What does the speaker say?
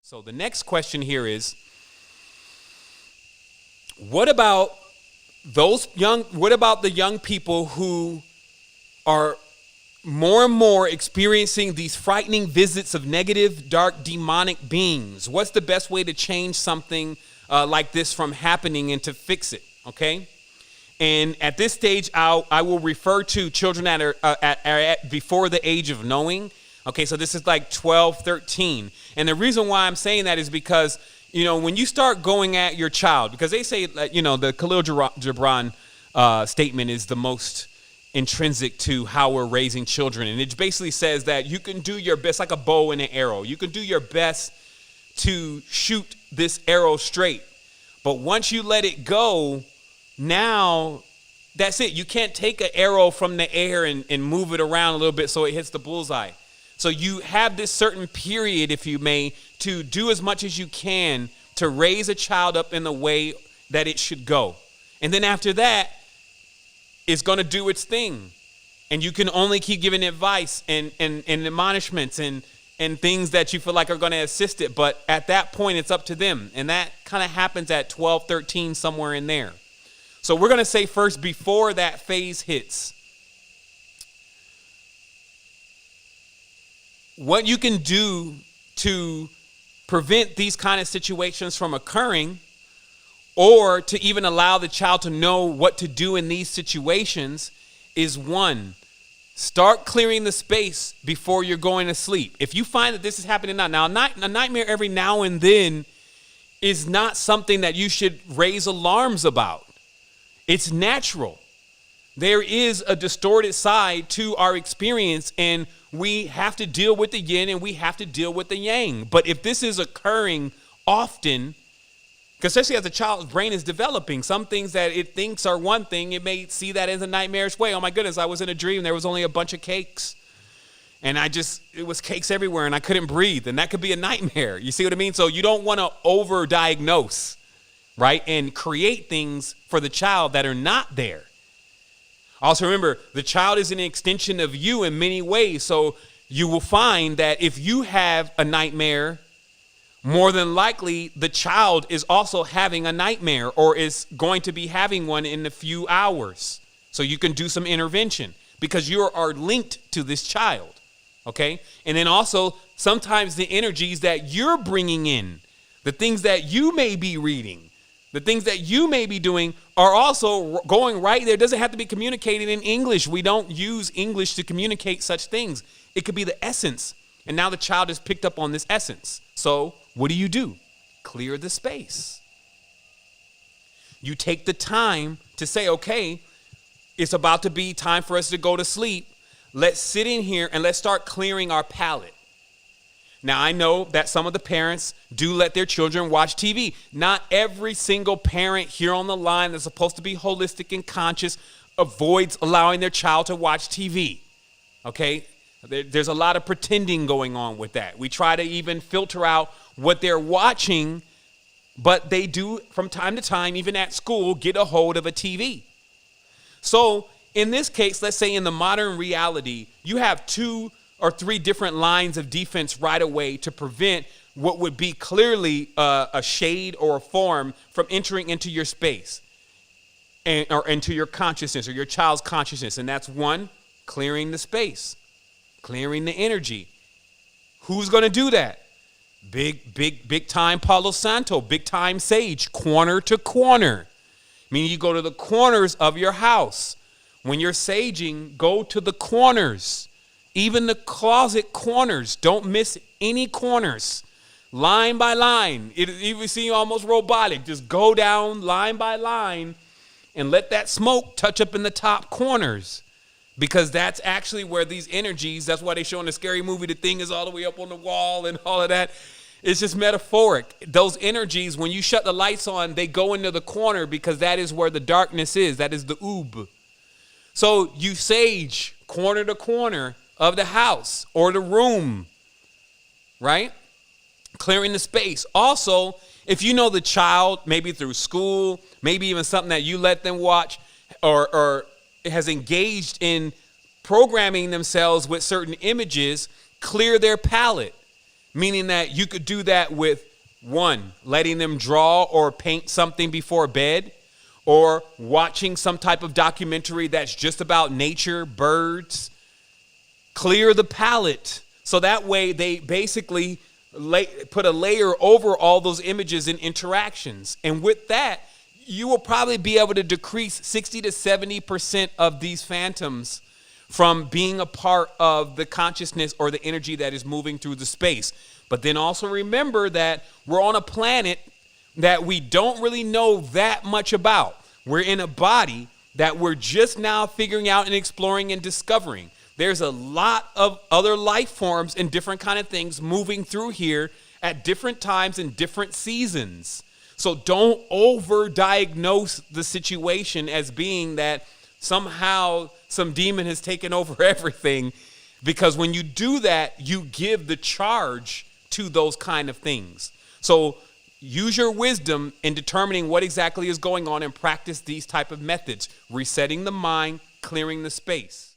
So the next question here is, what about the young people who are more and more experiencing these frightening visits of negative, dark, demonic beings? What's the best way to change something like this from happening and to fix it? Okay. And at this stage, I will refer to children that are at before the age of knowing. Okay, so this is like 12, 13. And the reason why I'm saying that is because, when you start going at your child, because they say, the Khalil Gibran statement is the most intrinsic to how we're raising children. And it basically says that you can do your best, like a bow and an arrow. You can do your best to shoot this arrow straight. But once you let it go, now that's it. You can't take an arrow from the air and move it around a little bit so it hits the bullseye. So you have this certain period, if you may, to do as much as you can to raise a child up in the way that it should go. And then after that, it's going to do its thing. And you can only keep giving advice and admonishments and things that you feel like are going to assist it. But at that point, it's up to them. And that kind of happens at 12, 13, somewhere in there. So we're going to say first, before that phase hits, what you can do to prevent these kind of situations from occurring, or to even allow the child to know what to do in these situations, is one, start clearing the space before you're going to sleep. If you find that this is happening now, a nightmare every now and then is not something that you should raise alarms about. It's natural. There is a distorted side to our experience, and we have to deal with the yin and we have to deal with the yang. But if this is occurring often, because especially as a child's brain is developing, some things that it thinks are one thing, it may see that as a nightmarish way. Oh my goodness, I was in a dream. There was only a bunch of cakes. And it was cakes everywhere and I couldn't breathe. And that could be a nightmare. You see what I mean? So you don't want to over-diagnose, right? And create things for the child that are not there. Also remember, the child is an extension of you in many ways. So you will find that if you have a nightmare, more than likely the child is also having a nightmare or is going to be having one in a few hours. So you can do some intervention because you are linked to this child. Okay. And then also sometimes the energies that you're bringing in, the things that you may be reading, the things that you may be doing are also going right there. It doesn't have to be communicated in English. We don't use English to communicate such things. It could be the essence. And now the child has picked up on this essence. So what do? Clear the space. You take the time to say, okay, it's about to be time for us to go to sleep. Let's sit in here and let's start clearing our palate. Now, I know that some of the parents do let their children watch TV. Not every single parent here on the line that's supposed to be holistic and conscious avoids allowing their child to watch TV. Okay? There's a lot of pretending going on with that. We try to even filter out what they're watching, but they do from time to time, even at school, get a hold of a TV. So in this case, let's say in the modern reality, you have 2 or 3 different lines of defense right away to prevent what would be clearly a shade or a form from entering into your space or into your consciousness or your child's consciousness. And that's 1, clearing the space, clearing the energy. Who's going to do that? Big time Palo Santo, big time sage, corner to corner. Meaning you go to the corners of your house. When you're saging, go to the corners. Even the closet corners. Don't miss any corners. Line by line. It even seems almost robotic. Just go down line by line and let that smoke touch up in the top corners. Because that's actually where these energies, that's why they show in the scary movie, the thing is all the way up on the wall and all of that. It's just metaphoric. Those energies, when you shut the lights on, they go into the corner because that is where the darkness is. That is the oob. So you sage corner to corner of the house or the room, right? Clearing the space. Also, if you know the child, maybe through school, maybe even something that you let them watch or has engaged in programming themselves with certain images, clear their palate. meaning that you could do that with one, letting them draw or paint something before bed, or watching some type of documentary that's just about nature, birds. Clear the palate. So that way they basically put a layer over all those images and interactions. And with that, you will probably be able to decrease 60 to 70% of these phantoms from being a part of the consciousness or the energy that is moving through the space. But then also remember that we're on a planet that we don't really know that much about. We're in a body that we're just now figuring out and exploring and discovering. There's a lot of other life forms and different kind of things moving through here at different times and different seasons. So don't over-diagnose the situation as being that somehow some demon has taken over everything, because when you do that, you give the charge to those kind of things. So use your wisdom in determining what exactly is going on and practice these type of methods, resetting the mind, clearing the space.